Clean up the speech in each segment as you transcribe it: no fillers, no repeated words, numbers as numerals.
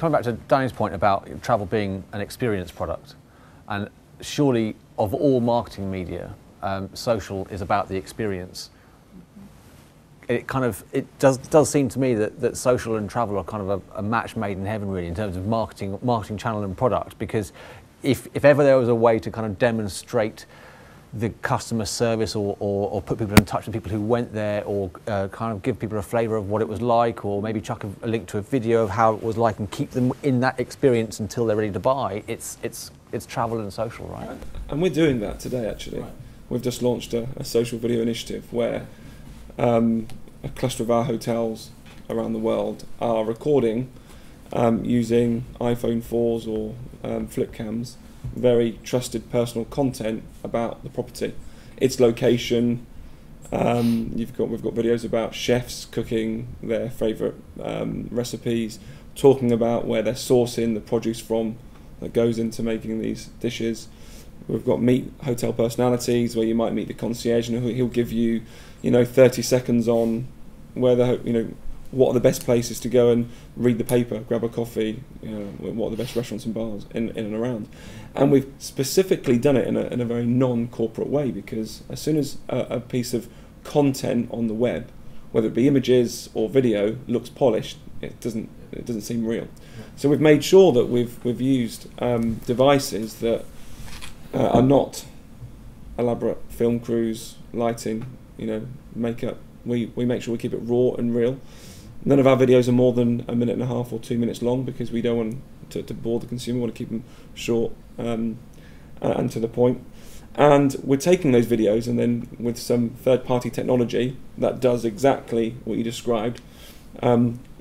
coming back to Danny's point about travel being an experience product, and surely of all marketing media, social is about the experience. It does seem to me that social and travel are kind of a match made in heaven, really, in terms of marketing channel and product. Because if ever there was a way to kind of demonstrate the customer service or put people in touch with people who went there, or kind of give people a flavour of what it was like, or maybe chuck a link to a video of how it was like and keep them in that experience until they're ready to buy, it's travel and social, right? And we're doing that today, actually. Right. We've just launched a social video initiative where a cluster of our hotels around the world are recording using iPhone 4s or flip cams, very trusted personal content about the property, its location. We've got videos about chefs cooking their favourite recipes, talking about where they're sourcing the produce from that goes into making these dishes. We've got meet hotel personalities, where you might meet the concierge and he'll give you, 30 seconds on where what are the best places to go and read the paper, grab a coffee, what are the best restaurants and bars in and around. And we've specifically done it in a very non-corporate way, because as soon as a piece of content on the web, whether it be images or video, looks polished, it doesn't seem real. So we've made sure that we've used devices that are not elaborate film crews, lighting, makeup. We make sure we keep it raw and real. None of our videos are more than 1.5 minutes or 2 minutes long, because we don't want to bore the consumer. We want to keep them short and to the point. And we're taking those videos, and then with some third-party technology that does exactly what you described,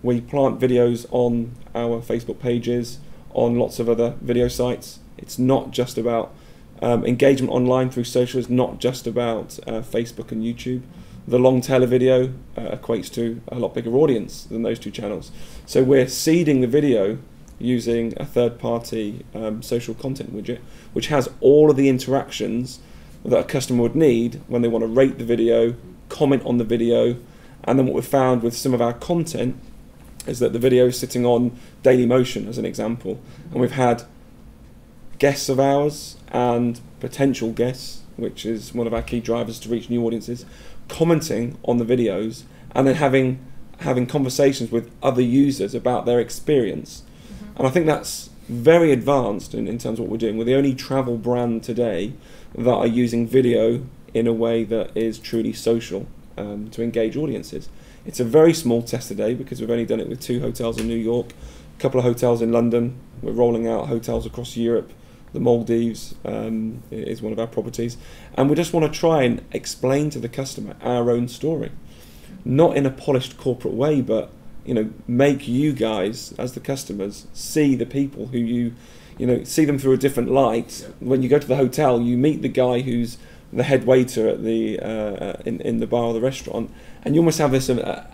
we plant videos on our Facebook pages, on lots of other video sites. It's not just about engagement online through social. It's not just about Facebook and YouTube. The long tail of video equates to a lot bigger audience than those two channels. So we're seeding the video using a third-party social content widget, which has all of the interactions that a customer would need when they want to rate the video, comment on the video. And then what we've found with some of our content is that the video is sitting on Dailymotion, as an example, and we've had guests of ours and potential guests, which is one of our key drivers to reach new audiences, commenting on the videos, and then having conversations with other users about their experience. And I think that's very advanced in terms of what we're doing. We're the only travel brand today that are using video in a way that is truly social to engage audiences. It's a very small test today, because we've only done it with 2 hotels in New York, a couple of hotels in London. We're rolling out hotels across Europe. The Maldives is one of our properties. And we just want to try and explain to the customer our own story. Not in a polished corporate way, but make you guys, as the customers, see the people who see them through a different light. Yeah. When you go to the hotel, you meet the guy who's the head waiter at the in the bar or the restaurant, and you almost have this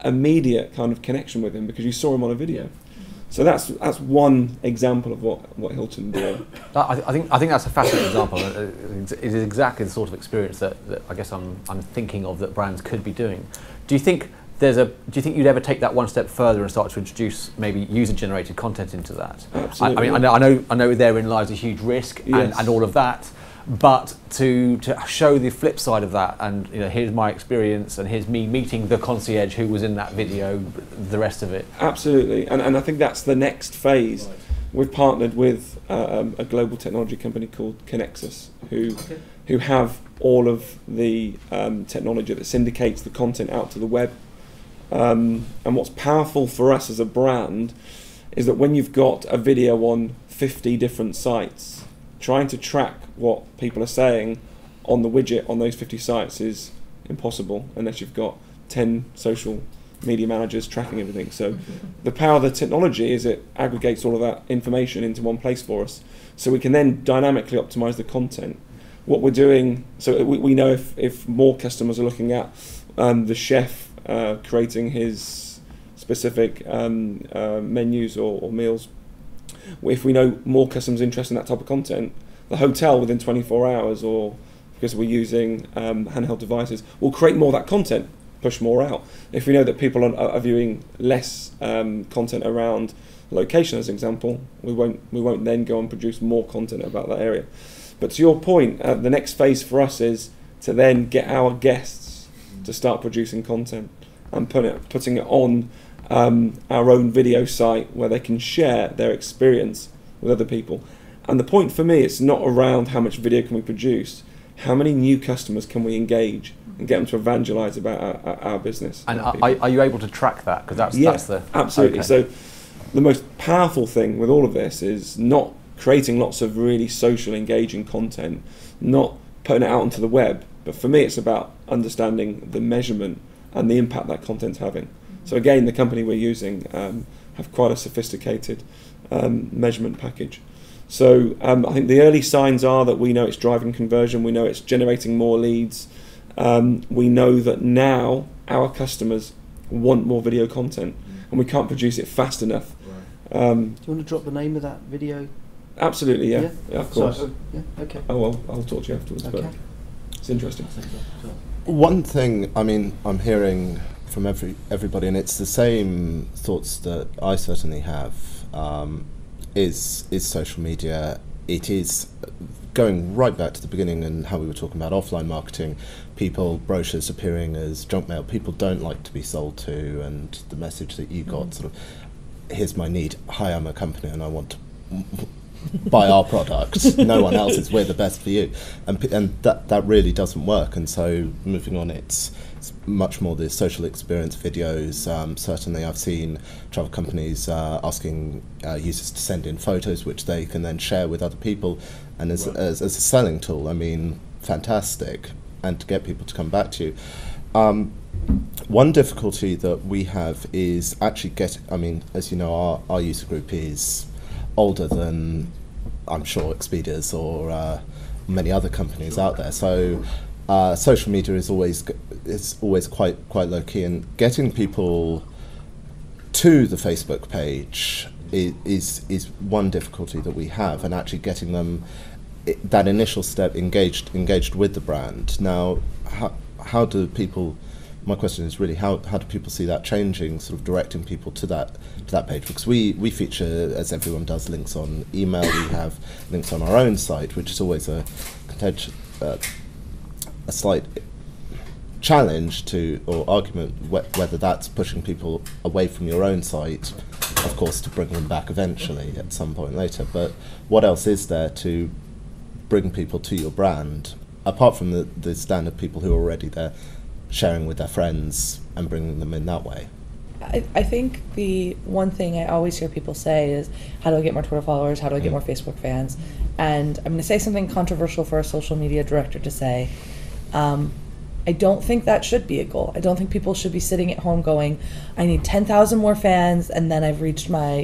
immediate kind of connection with him because you saw him on a video. So that's one example of what Hilton do. I think that's a fascinating example. It is exactly the sort of experience that I guess I'm thinking of that brands could be doing. Do you think you'd ever take that one step further and start to introduce maybe user-generated content into that? Absolutely. I know therein lies a huge risk, yes, and all of that. But to show the flip side of that, and here's my experience, and here's me meeting the concierge who was in that video, the rest of it. Absolutely, and I think that's the next phase. Right. We've partnered with a global technology company called Connexus, who have all of the technology that syndicates the content out to the web. And what's powerful for us as a brand is that when you've got a video on 50 different sites, trying to track what people are saying on the widget on those 50 sites is impossible unless you've got 10 social media managers tracking everything. So the power of the technology is it aggregates all of that information into one place for us, so we can then dynamically optimize the content. What we're doing, so we know if more customers are looking at the chef creating his specific menus or meals, if we know more customers interested in that type of content, the hotel within 24 hours, or because we're using handheld devices, will create more of that content push more out. If we know that people are viewing less content around location, as an example, we won't then go and produce more content about that area. But to your point, the next phase for us is to then get our guests to start producing content and putting it on our own video site where they can share their experience with other people. And the point for me, it's not around how much video can we produce, how many new customers can we engage and get them to evangelize about our business. And are you able to track that? Because that's the... Absolutely. Okay. So the most powerful thing with all of this is not creating lots of really social engaging content, not putting it out onto the web, but for me it's about understanding the measurement and the impact that content's having. So again, the company we're using have quite a sophisticated measurement package. So I think the early signs are that we know it's driving conversion, we know it's generating more leads, we know that now our customers want more video content and we can't produce it fast enough. Do you want to drop the name of that video? Absolutely, yeah, of course. Sorry, yeah, okay. Oh well, I'll talk to you afterwards, Okay. but it's interesting. One thing, I mean, I'm hearing from everybody, and it's the same thoughts that I certainly have, is social media. It is going right back to the beginning and how we were talking about offline marketing, brochures appearing as junk mail. People don't like to be sold to, and the message that you got sort of, here's my need, hi, I'm a company and I want to buy our product, no one else's, we're the best for you, and that really doesn't work. And so moving on, it's much more the social experience videos. Certainly I've seen travel companies asking users to send in photos which they can then share with other people, and as a selling tool, I mean, fantastic, and to get people to come back to you. One difficulty that we have is actually I mean, as you know, our user group is older than, I'm sure, Expedia's or many other companies out there. So social media is always quite low key, and getting people to the Facebook page is one difficulty that we have, and actually getting them that initial step engaged with the brand. Now, how do people? My question is really how do people see that changing, sort of directing people to that page? Because we feature, as everyone does, links on email. We have links on our own site, which is always a slight challenge or argument whether that's pushing people away from your own site, of course, to bring them back eventually at some point later. But what else is there to bring people to your brand, apart from the standard people who are already there, sharing with their friends and bringing them in that way? I think the one thing I always hear people say is, how do I get more Twitter followers? How do I get more Facebook fans? And I'm going to say something controversial for a social media director to say. I don't think that should be a goal. I don't think people should be sitting at home going, I need 10,000 more fans and then I've reached my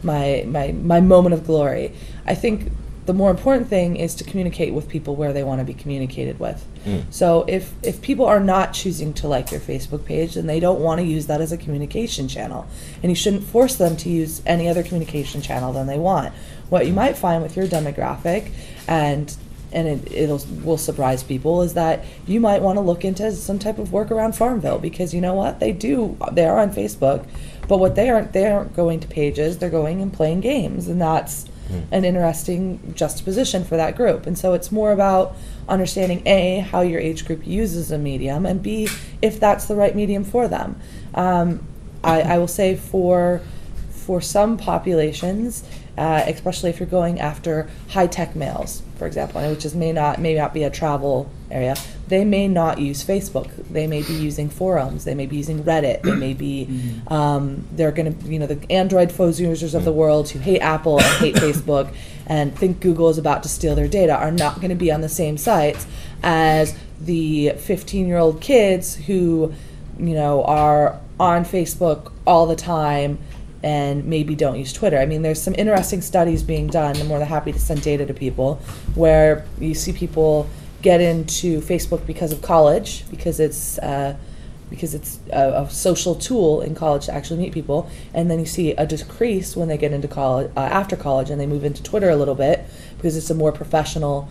moment of glory. I think the more important thing is to communicate with people where they want to be communicated with. So if people are not choosing to like your Facebook page, then they don't want to use that as a communication channel. And you shouldn't force them to use any other communication channel than they want. What you might find with your demographic, and it will surprise people, is that you might want to look into some type of work around Farmville, because you know what, they are on Facebook, but what they aren't going to pages, they're going and playing games, and that's an interesting juxtaposition for that group. And so it's more about understanding A, how your age group uses a medium, and B, if that's the right medium for them. I will say for some populations, especially if you're going after high-tech males, for example, which may not be a travel area, they may not use Facebook. They may be using forums. They may be using Reddit. They may be, they're going to, the Android phone users of the world who hate Apple and hate Facebook and think Google is about to steal their data are not going to be on the same sites as the 15-year-old kids who, are on Facebook all the time and maybe don't use Twitter. I mean, there's some interesting studies being done. I'm more than happy to send data to people, where you see people get into Facebook because of college, because it's a social tool in college to actually meet people, and then you see a decrease when they get into college, after college, and they move into Twitter a little bit because it's a more professional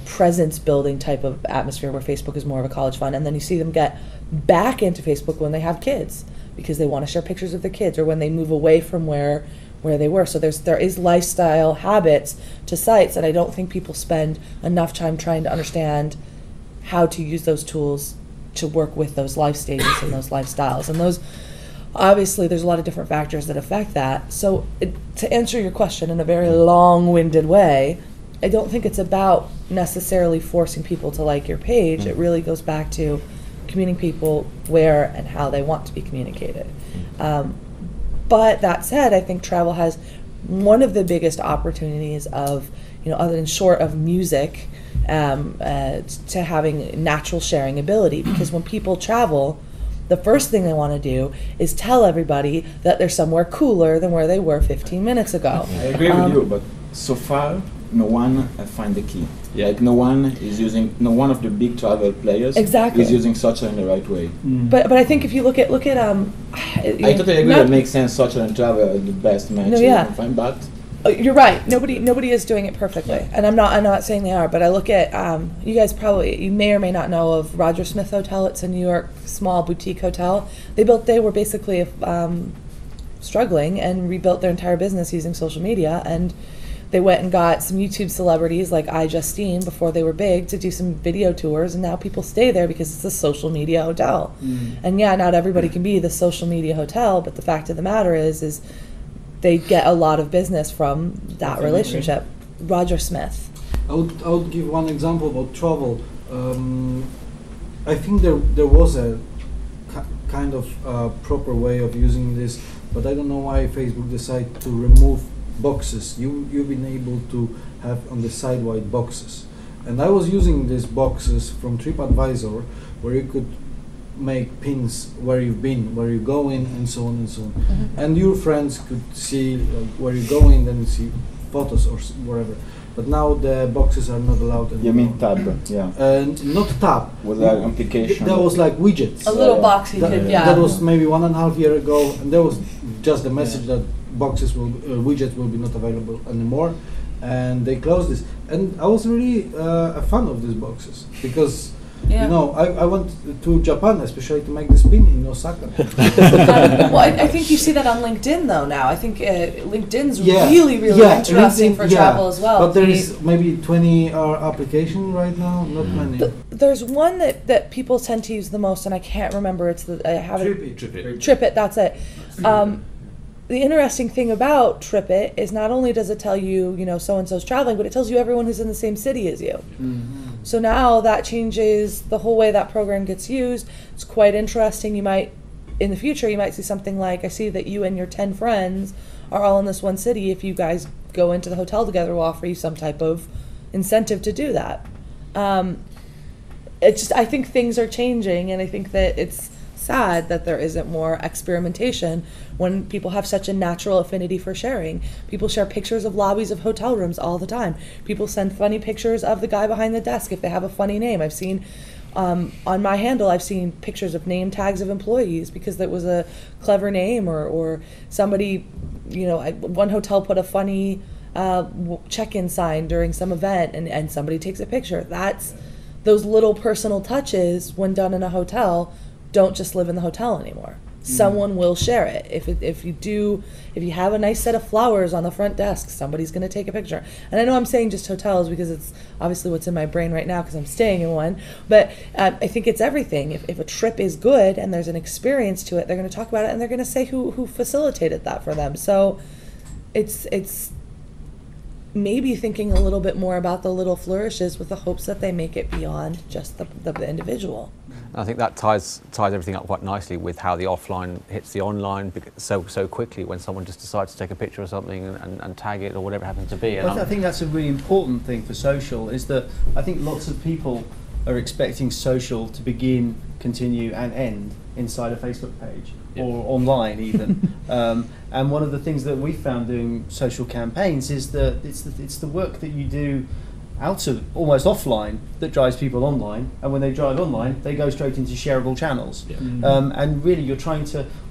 presence building type of atmosphere where Facebook is more of a college fund, and then you see them get back into Facebook when they have kids because they want to share pictures of their kids, or when they move away from where they were. So there is lifestyle habits to sites, and I don't think people spend enough time trying to understand how to use those tools to work with those life stages and those lifestyles. And those, obviously, there's a lot of different factors that affect that. So to answer your question in a very long-winded way, I don't think it's about necessarily forcing people to like your page. It really goes back to communicating people where and how they want to be communicated. But that said, I think travel has one of the biggest opportunities of, other than short of music, to having natural sharing ability. Because when people travel, the first thing they want to do is tell everybody that they're somewhere cooler than where they were 15 minutes ago. I agree with you, but so far, no one find the key. Yeah. Like no one of the big travel players Exactly. is using social in the right way. But I think if you look at I totally agree that it makes sense. Social and travel are the best match you can find, but you're right. Nobody is doing it perfectly, and I'm not saying they are. But I look at you guys you may or may not know of Roger Smith Hotel. It's a New York small boutique hotel. They were basically struggling and rebuilt their entire business using social media, and they went and got some YouTube celebrities like iJustine before they were big to do some video tours, and now people stay there because it's a social media hotel. And yeah, not everybody can be the social media hotel, but the fact of the matter is they get a lot of business from that relationship. Roger Smith. I would give one example about travel. I think there was a kind of proper way of using this, but I don't know why Facebook decided to remove boxes. You've been able to have on the side white boxes, and I was using these boxes from TripAdvisor where you could make pins where you've been, where you're going, and so on and so on. And your friends could see where you're going, then see photos or whatever. But now the boxes are not allowed anymore. you mean tab? Yeah. Not tab. Was that an application? That was like widgets. A little box you could, That was maybe 1.5 years ago, and there was just the message that widgets will be not available anymore, and they closed this. And I was really a fan of these boxes because I went to Japan especially to make the spin in Osaka. Well, I think you see that on LinkedIn though now. I think LinkedIn's really interesting for travel as well. But there is maybe 20 application right now, not many. There's one that people tend to use the most, and I can't remember. TripIt. That's it. The interesting thing about TripIt is not only does it tell you, so and so's traveling, but it tells you everyone who's in the same city as you. So now that changes the whole way that program gets used. It's quite interesting. In the future, you might see something like, I see that you and your 10 friends are all in this one city. If you guys go into the hotel together, we'll offer you some type of incentive to do that. I think things are changing, and I think that it's sad that there isn't more experimentation when people have such a natural affinity for sharing. People share pictures of lobbies of hotel rooms all the time. People send funny pictures of the guy behind the desk if they have a funny name. I've seen on my handle, I've seen pictures of name tags of employees because that was a clever name, or somebody, one hotel put a funny check-in sign during some event, and somebody takes a picture. That's those little personal touches when done in a hotel don't just live in the hotel anymore. Someone will share it. If you have a nice set of flowers on the front desk, somebody's going to take a picture. And I know I'm saying just hotels because it's obviously what's in my brain right now because I'm staying in one. But I think it's everything. If a trip is good and there's an experience to it, they're going to talk about it and they're going to say who facilitated that for them. So it's maybe thinking a little bit more about the little flourishes with the hopes that they make it beyond just the individual. I think that ties everything up quite nicely with how the offline hits the online so quickly when someone just decides to take a picture of something and tag it or whatever it happens to be. I think that's a really important thing for social, is that I think lots of people are expecting social to begin, continue and end inside a Facebook page or online even. And one of the things that we found doing social campaigns is that it's the work that you do out of almost offline that drives people online, and when they drive online they go straight into shareable channels. And really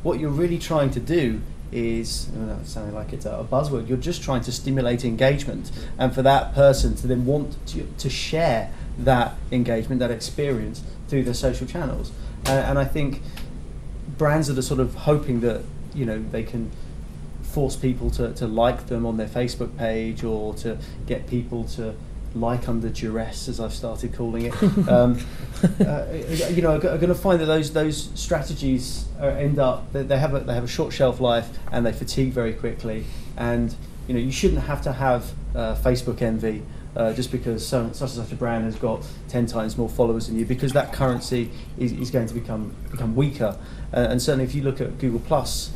what you're really trying to do is, sounding like it's a buzzword, you're just trying to stimulate engagement, and for that person to then want to share that engagement, that experience through their social channels. And I think brands that are sort of hoping that, you know, they can force people to like them on their Facebook page, or to get people to like under duress, as I've started calling it, you know, are going to find that those strategies end up, they have a short shelf life, and they fatigue very quickly. And you know, you shouldn't have to have Facebook envy just because such and such a brand has got 10 times more followers than you, because that currency is going to become weaker. And certainly, if you look at Google Plus,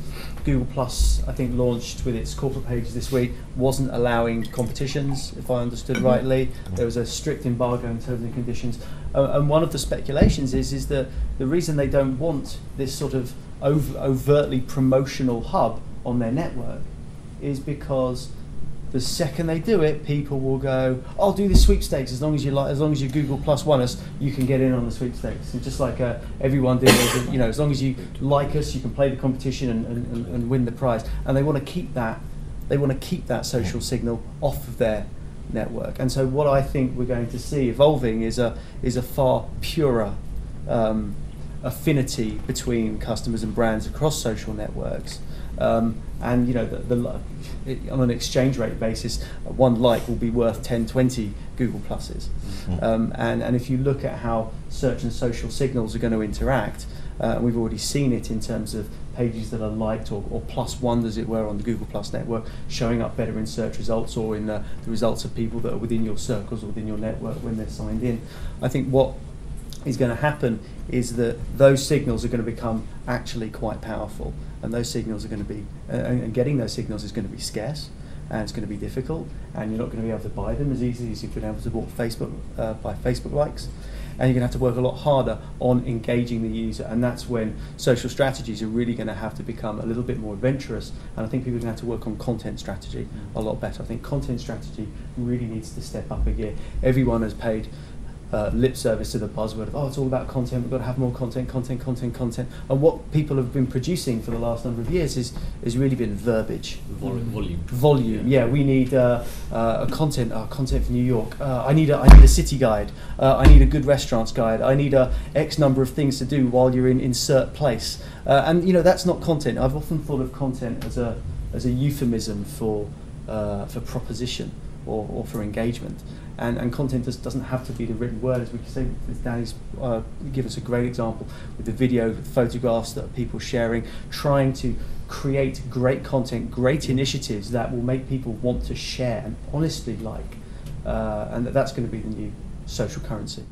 I think, launched with its corporate pages this week, wasn't allowing competitions, if I understood rightly. There was a strict embargo in terms and conditions. And one of the speculations is that the reason they don't want this sort of overtly promotional hub on their network is because the second they do it, people will go, "I'll do the sweepstakes as long as you Google Plus one us, you can get in on the sweepstakes." And just like everyone did, you know, as long as you like us, you can play the competition and win the prize. And they want to keep that. They want to keep that social signal off of their network. And so, what I think we're going to see evolving is a far purer affinity between customers and brands across social networks. And you know, on an exchange rate basis, one like will be worth 10, 20 Google Pluses. And if you look at how search and social signals are going to interact, we've already seen it in terms of pages that are liked or plus one, as it were, on the Google Plus network, showing up better in search results, or in the results of people that are within your circles or within your network when they're signed in. I think what is going to happen is that those signals are going to become actually quite powerful, and those signals are going to be, and getting those signals is going to be scarce, and it's going to be difficult, and you're not going to be able to buy them as easily as you've been able to buy Facebook likes, and you're going to have to work a lot harder on engaging the user, and that's when social strategies are really going to have to become a little bit more adventurous. And I think people are going to have to work on content strategy a lot better. I think content strategy really needs to step up a gear. Everyone has paid lip service to the buzzword of, it's all about content, we've got to have more content. And what people have been producing for the last number of years has really been verbiage. Volume. Yeah, we need content from New York. I need a city guide. I need a good restaurants guide. I need a X number of things to do while you're in insert place. And you know, that's not content. I've often thought of content as a euphemism for proposition or for engagement. And content doesn't have to be the written word, as we can say. Danny's give us a great example with the video, photographs that are people sharing, trying to create great content, great initiatives that will make people want to share and honestly like. And that's going to be the new social currency.